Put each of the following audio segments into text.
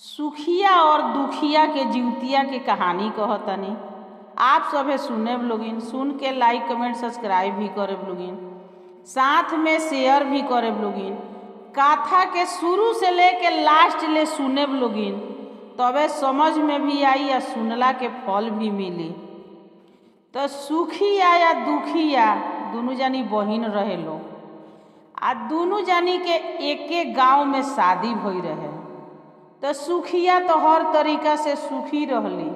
सुखिया और दुखिया के जीवतिया के कहानी कहतनी। आप सभे सुने लोगिन, सुन के लाइक कमेंट सब्सक्राइब भी करे लोगिन, साथ में शेयर भी करे लोगिन। कथा के शुरू से लेके लास्ट ले सुने लोगिन, तबे समझ में भी आई या सुनला के फल भी मिली। तो सुखिया या दुखिया दोनों जानी बहिन रहे लो, आ दोनों जानी के एके गांव में शादी भई रहे। तो सुखिया तो हर तरीका से सुखी रहली,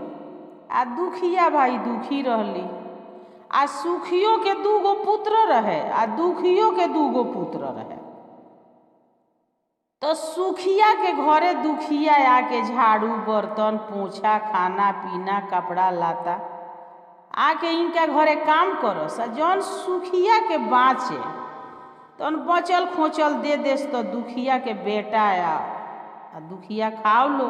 आ दुखिया भाई दुखी रहली। आ सुखियों के दूगो पुत्र रहे, आ दुखियों के दूगो पुत्र रहे। तो सुखिया के घरे दुखिया आके झाड़ू बर्तन पोछा खाना पीना कपड़ा लाता आके इनका घरे काम करस। जौन सुखिया के बाँचे तौन बचल खोचल दे देस तो दुखिया के बेटा आ दुखिया खाओ लो।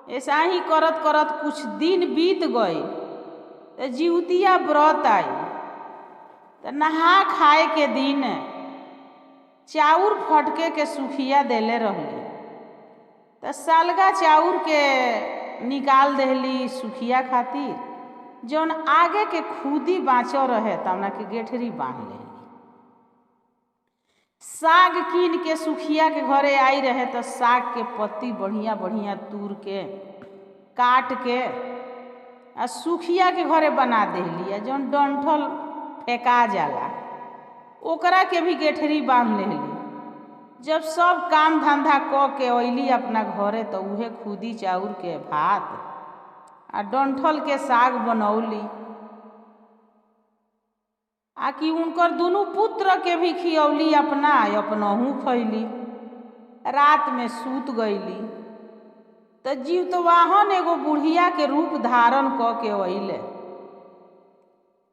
ऐसा ही करत करत कुछ दिन बीत गए। तो जीवतिया व्रत आई, तो नहा खाए के दिन चाउर फटके के सुखिया देले रहली। तो सालगा चाउर के निकाल देली सुखिया खातिर, जौन आगे के खुदी बाँचो रहे तमना के गेठरी बांध लेली। साग कीन के सुखिया के घरे आई रहे, तो साग के पत्ती बढ़िया बढ़िया तूर के काट के आ सुखिया के घरे बना देली। जौन डंठल फेंका जाला ओकरा के भी गेठरी बांध लेली। जब सब काम धंधा क के अइली अपना घरे, तो उहे खुदी चाउर के भात आ डंठल के साग बनौली, आ कि उनकर दोनों पुत्र के भी खियौली, अपनहू खैली। रात में सूत गईली। तो जीवतवाहन एगो बुढ़िया के रूप धारण क के अइले।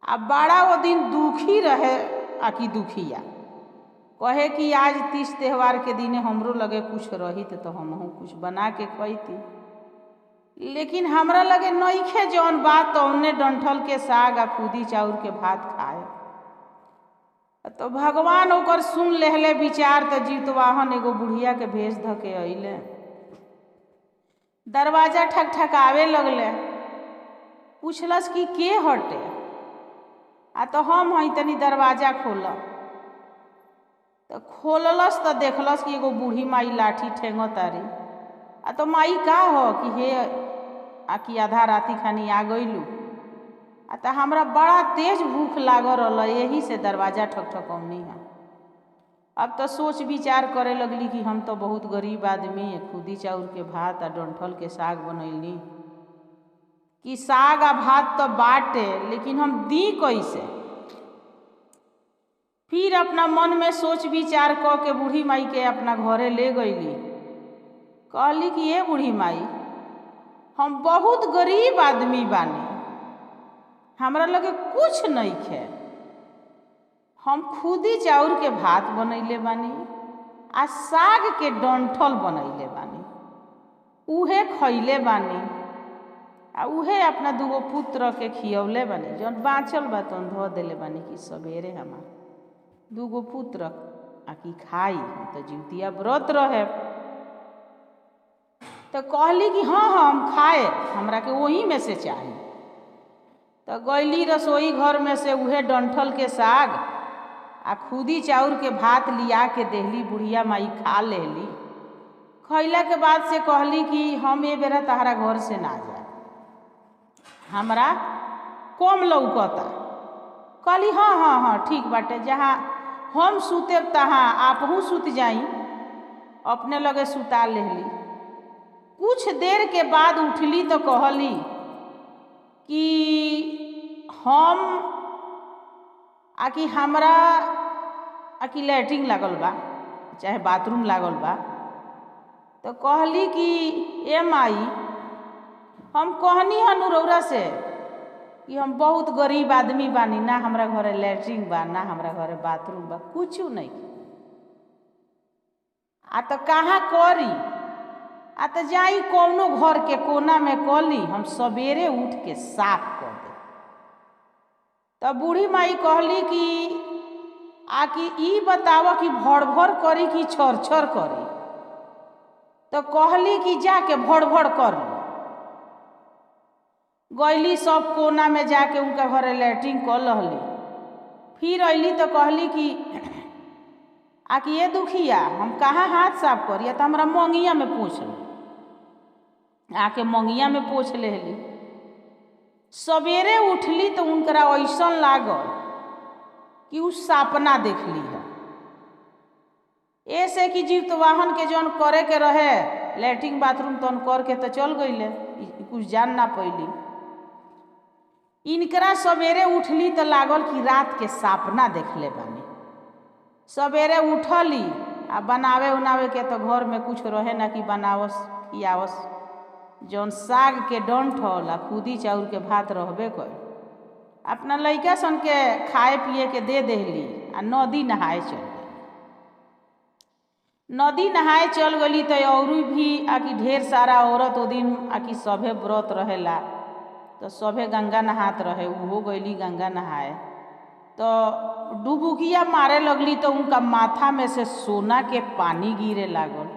आ बड़ा वो दिन दुखी रहे। आ कि दुखिया कहे कि आज तीज त्योहार के दिने हमरो लगे कुछ रहित तो हमहू कुछ बना के खैती, लेकिन हमरा लगे नइखे जौन बात तो उन्ने डंठल के साग आ खुदी चाउर के भात खाए। तो भगवान ओकर सुन लेहले विचार। तो जीवतवाहन एगो बुढ़िया के भेष ध के अइले। दरवाजा ठकठकावे लगले। पूछलस कि के हटे? आ तो हम हई, तनी दरवाजा खोल। तो खोललस तो देखलस कि एगो बूढ़ी माई लाठी ठेंगो तारी। आ तो माई का हो कि हे आ कि आधा राती खानी आ गइलू। आ तो हमरा बड़ा तेज भूख लागल रहल, यही से दरवाजा ठकठकौनी है। अब तो सोच विचार करे लगली कि हम तो बहुत गरीब आदमी, खुदी चाउर के भात आ डंठल के साग बनैली, कि साग आ भात तो बाटे, लेकिन हम दी कैसे? फिर अपना मन में सोच विचार क के बूढ़ी माई के अपना घरे ले गईली। कहली कि ये बूढ़ी माई, हम बहुत गरीब आदमी बानी, हमरा लगे कुछ नइखे। हम खुदी चाउर के भात बनैले बानी आ साग के डंठल बनैले बानी, उहे खैले बानी आ उहे अपना दूगो पुत्र के खियौले बानी। जौन बाँचल बा तौन धो देले बानी कि सवेरे हमार दूगो पुत्र आ कि खाई। तो जीवतिया व्रत रहे। तो कहली कि हाँ हम खाए, हमरा के वही में से चाही। तो गईली रसोई घर में से उहे डंठल के साग आ खुदी चाउर के भात लिया के देहली। बुढ़िया माई खा लेली। खैला के बाद से कहली कि हम ए बेरा तहरा घर से ना जाए, हमरा कम लौकता। कहली हाँ हाँ हाँ ठीक बाटे, जहाँ हम सुते तहाँ आपहू सुत जाई। अपने लगे सुता लेली। कुछ देर के बाद उठली तो कहली कि हम आकि हमरा आकि लैट्रिन लागल बा चाहे बाथरूम लागल बा। तो कहली कि ए माई, हम कहनी हनु रौरा से कि हम बहुत गरीब आदमी बानी, ना हमरा घरे लैट्रिन बा ना हमरा घरे बाथरूम बा, कुछ नहीं। आ तो कहाँ करी? आ तो जाई कौनो घर के कोना में कली, हम सवेरे उठ के साफ कर दे। तब बूढ़ी माई कहली कि आकि ई बताव कि भर भर करी कि छर छर करी? तो कहली कि जाके भड़ भड़ कर लो। गईली सब कोना में जाके उनका घरे लैट्रिन कर लहली। फिर अली तो कहली कि आकि ये दुखिया हम कहाँ हाथ साफ करिए, तो हमारा मंगिया में पूछ लो। आके मंगिया में पोछ लेली। सवेरे उठली तो उनकरा ऐसा लागल कि उ सपना देख ली है। ऐसे कि जीवतवाहन के जौन करे के रहे लैट्रिन बाथरूम तौन करके तो चल गईले, कुछ जान ना पैली। इनकरा सवेरे उठली तो लागल कि रात के सपना देख ले बानी। सवेरे उठली आ बनावे उनावे के तो घर में कुछ रहे ना कि बनावस खियावस। जौन साग के डंठ होला खुदी चाउर के भात रहबे कर, अपना लइका सन के खाए पिए के दे देली आ नदी नहाए चल गई। नदी नहाए चल गई तो और भी आकि ढेर सारा औरत ओ दिन आकि सभे व्रत रहेला तो सभे गंगा नहात रहे, उहो गईली गंगा नहाए। तो डुबुकिया मारे लगली तो उनका माथा में से सोना के पानी गिरे लागल।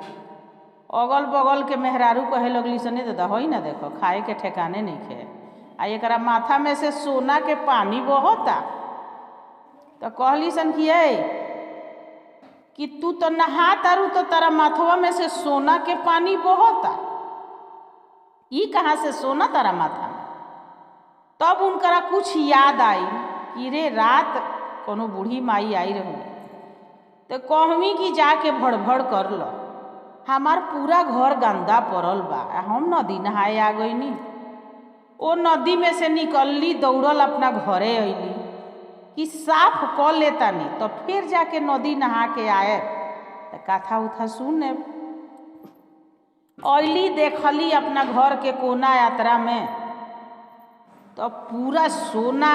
अगल बगल के मेहरारू कहे लगली सने दादा हो ना देखो खाए के ठेकाने नहीं खे, आ एकरा माथा में से सोना के पानी बहता। तो कहली सन कि तू तो नहा तारू तो तारा माथवा में से सोना के पानी बहता, ई कहाँ से सोना तारा माथा में। तब उनकरा कुछ याद आई कि रे रात कोनो बूढ़ी माई आई रही तो कहवी कि जाके भड़भड़ कर लो, हमार पूरा घर गंदा पड़ल बा, हम नदी नहाए आ गईनी। ओ नदी में से निकलली दौड़ल अपना घरे अइली कि साफ कर लेतानी तो फिर जाके नदी नहा के आए तो कथा उथा सुने। अइली देखली अपना घर के कोना यात्रा में तो पूरा सोना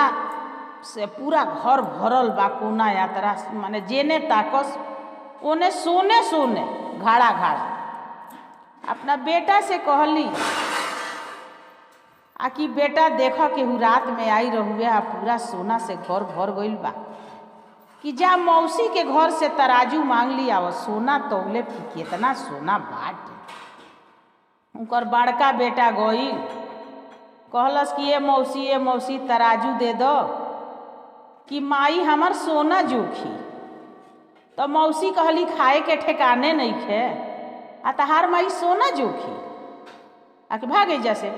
से पूरा घर भरल बा। कोना यात्रा माने जेने ताकस ओने सोने सोने घाड़ा घाड़ा। अपना बेटा से कहली कि बेटा देखो केहू रात में आई रहुए आ पूरा सोना से घर भर गइल बा, कि जा मौसी के घर से तराजू मांग लिया वो सोना तौले कितना सोना बाटे। उनकर बड़का बेटा गई कहलस कि ये मौसी तराजू दे दो कि माई हमर सोना जोखी। तो मौसी कहली खाए के ठेकाने नहीं खे आ तहार माई सोना जोखी आके भागे जैसे।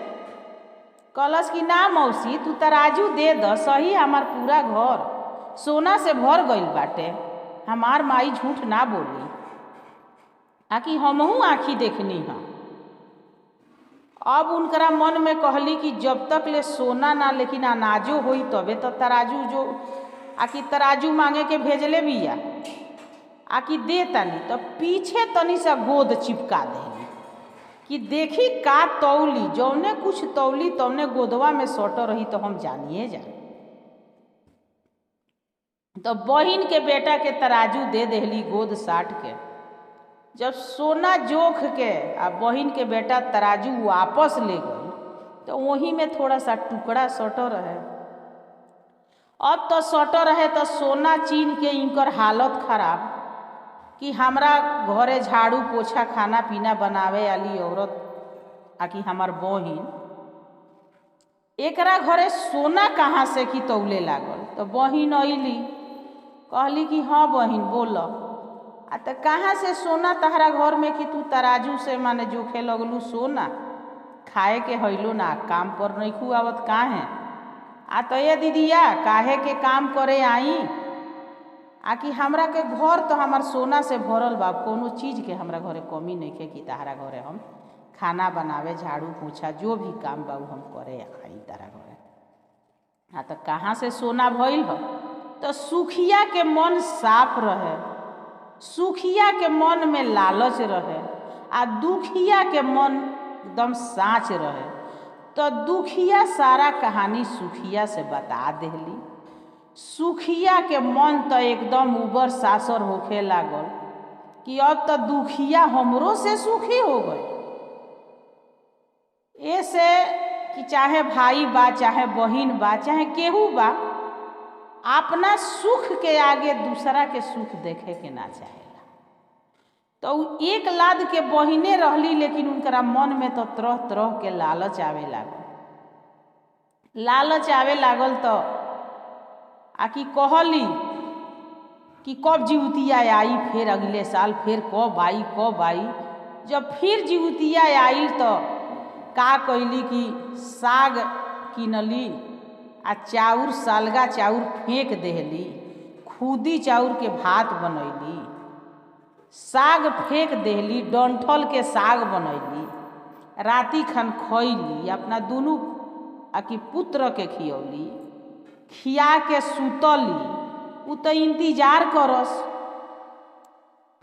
कहलस कि ना मौसी तू तराजू दे द सही, हमार पूरा घर सोना से भर गइल बाटे, हमार माई झूठ ना बोली आकि हमहू आँखी देखनी है। अब उनकरा मन में कहली कि जब तक ले सोना ना लेकिन अनाजो होई तबे तो तराजू जो आकि तराजू मांगे के भेजले बिया आकि दे तनी। तो पीछे तनी सा गोद चिपका देली कि देखी का तौली, जौने कुछ तौली तौने गोदवा में सट रही तो हम जानिए जा। तो बहिन के बेटा के तराजू दे देली गोद साट के। जब सोना जोख के आ बहिन के बेटा तराजू वापस ले गई तो वहीं में थोड़ा सा टुकड़ा सट रहे। अब तो सट रहे तो सोना चीन के इनकर हालत खराब कि हमरा घरे झाड़ू पोछा खाना पीना बनावे वाली औरत आकि हमार बहिन एकरा घरे सोना कहाँ से कि तौले लागल। तो बहिन अइली कहली कि हाँ बहिन बोल आ तो कहाँ से सोना तहरा घर में कि तू तराजू से माने जोखे लगलू सोना, खाए के हैलो ना काम पर नहीं खुआवत काहे। आ तो ये दीदिया काहे के काम करे आई आकि हमरा के घर तो हमार सोना से भरल बा, कोनो चीज़ के हमरा घरे कमी नहीं के कि तहरा घरे हम खाना बनावे झाड़ू पोछा जो भी काम बा हम करे आई तारा घरे। आ तो कहाँ से सोना भइल हो। तो सुखिया के मन साफ रहे, सुखिया के मन में लालच रहे आ दुखिया के मन एकदम साँच रहे। तो दुखिया सारा कहानी सुखिया से बता देली। सुखिया के मन तो एकदम उबर सासर होखे लागल कि अब तो दुखिया हमरो से सुखी हो गए। ऐसे कि चाहे भाई बा चाहे बहिन बा चाहे केहू बा, अपना सुख के आगे दूसरा के सुख देखे के ना चाहेला। तो उ एक लाद के बहिने रहली, लेकिन उनकरा मन में तो तरह तरह के लालच आवे लागल। तो आकि कहली कि कब जिउतिया आई, फिर अगले साल फिर कब आई। जब फिर जिउतिया आइल तो का कैली कि साग किनली आ चाउर, सालगा चाउर फेंक देहली, खुदी चाउर के भात बनैली, साग फेंक देहली, डंठल के साग बनैली, राति खन खैली, अपना दुनू आकि पुत्र के खियौली, खिया के सुतली। उ तो इंतजार करस।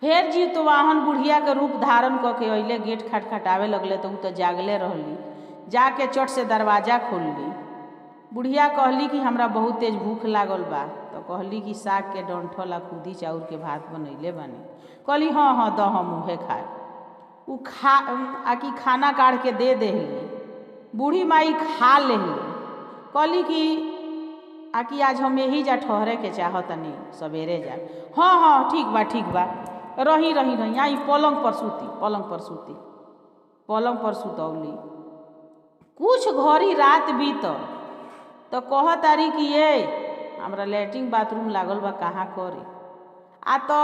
फिर जितवाहन बुढ़िया के रूप धारण करके अइले, गेट खटखटावे लगले तो उ तो जागले रहली। जाके चट से दरवाजा खोलली। बुढ़िया कहली कि हमरा बहुत तेज भूख लागल बा। तो कहली कि साग के डंठल आ खुदी चाउर के भात बनैले बानी। कहली हाँ द हम उहे खाए। उ आकि खाना काढ़ के दे देहली। बूढ़ी माई खा लेहली। कहली कि आकि आज हम यही जा ठहरे के चाहतनी, सवेरे जा। हाँ ठीक बा, रही आई पलंग पर सुतौली। कुछ घड़ी रात बीतल तो कह तारी कि ये हमरा लैट्रिन बाथरूम लागल बा, कहाँ करी। आ तो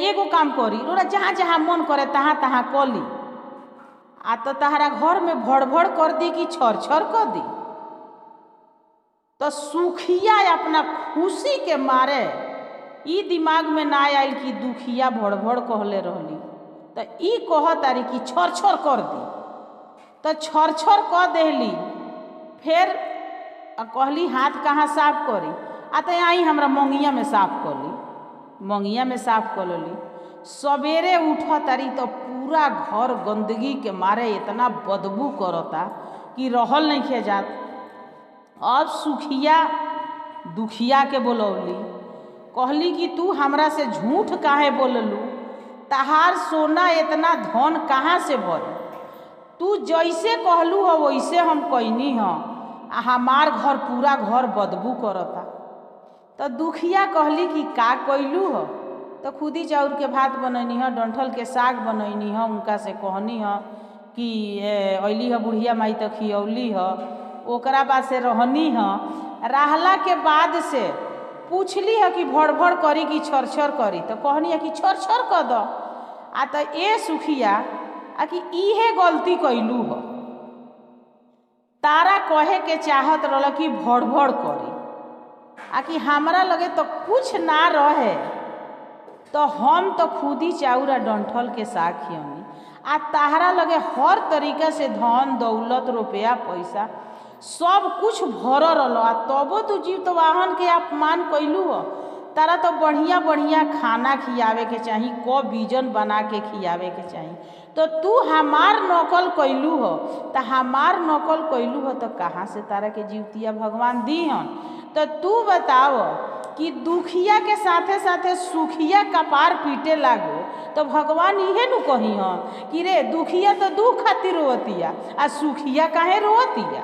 एगो काम करी, रोरा जहाँ जहाँ मन करे तहाँ तहाँ कली। आ तो तहरा घर में भड़ कर दी कि छर कर दी। तो सुखिया अपना खुशी के मारे ई दिमाग में ना आयल कि दुखिया भड़ कहले रहली। तो ई कह तारी कि छर कर दी। तो छर कर देहली। फिर कहली हाथ कहाँ साफ करी। आ तो आई हमरा मंगिया में साफ कर ली। मंगिया में साफ कर लेली। सवेरे उठ तारी तो पूरा घर गंदगी के मारे इतना बदबू करता कि रहल नहीं खे जात। अब सुखिया दुखिया के बोलौली। कहली कि तू हमरा से झूठ काहे बोललू, तहार सोना इतना धन कहाँ से भरी। तू जैसे कहलू हो वैसे हम कैनी ह, आ हमार घर पूरा घर बदबू करता। तो दुखिया कहली कि का कैलू हो। तो खुदी चाउर के भात बनैनी ह, डंठल के साग बनैनी ह। उनका से कहनी ह कि अइली ह बुढ़िया माई तो खियौली ह। ओकरा बाद से रहनी ह। रहला के बाद से पूछली है कि भड़ करी कि छर करी। तो कहनी है कि छर कर दो। आ तो ए सुखिया कि इहे गलती कैलू हो। तारा कहे के चाहत रहल कि भड़ करी, आ कि हमरा लगे तो कुछ ना रहे। तो हम तो खुदी चाउर आ डंठल के साग खियौनी, आ ताहरा लगे हर तरीका से धन दौलत रुपया पैसा सब कुछ भर रहा। तबो तू जीवतवाहन के अपमान कैलू हो। तारा तो बढ़िया खाना खियावे के चाही, बीजन बना के खियावे के चाही। तो तू हमार नकल कैलू हो। तो हमार नकल कैलू हो तो कहाँ से तारा के जीवतिया भगवान दी हन। तो तू बताओ कि दुखिया के साथे साथे सुखिया कपार पीटे लागो तो भगवान इहे नु कही हन कि रे दुखिया तो दुख खातिर रोवतिया, आ सुखिया काहे रोवतिया।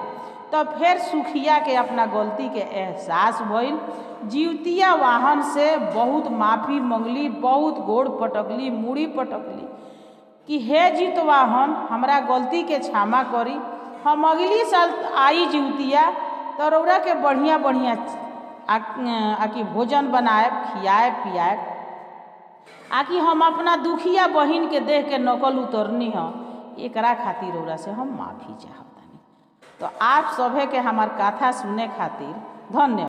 तो फिर सुखिया के अपना गलती के एहसास भइल। जीवतिया वाहन से बहुत माफ़ी मंगली, बहुत गोड़ पटकली, मूड़ी पटकली कि हे जीतवाहन हमरा गलती के क्षमा करी। हम अगली साल आई जीवतिया तो रौरा के बढ़िया आकि भोजन बनाएब, खियाएब पियाएब। आकि हम अपना दुखिया बहिन के देख के नकल उतरनी ह, एकरा खातिर रौरा से हम माफ़ी चाहतानी। तो आप सभे के हमार कथा सुने खातिर धन्यवाद।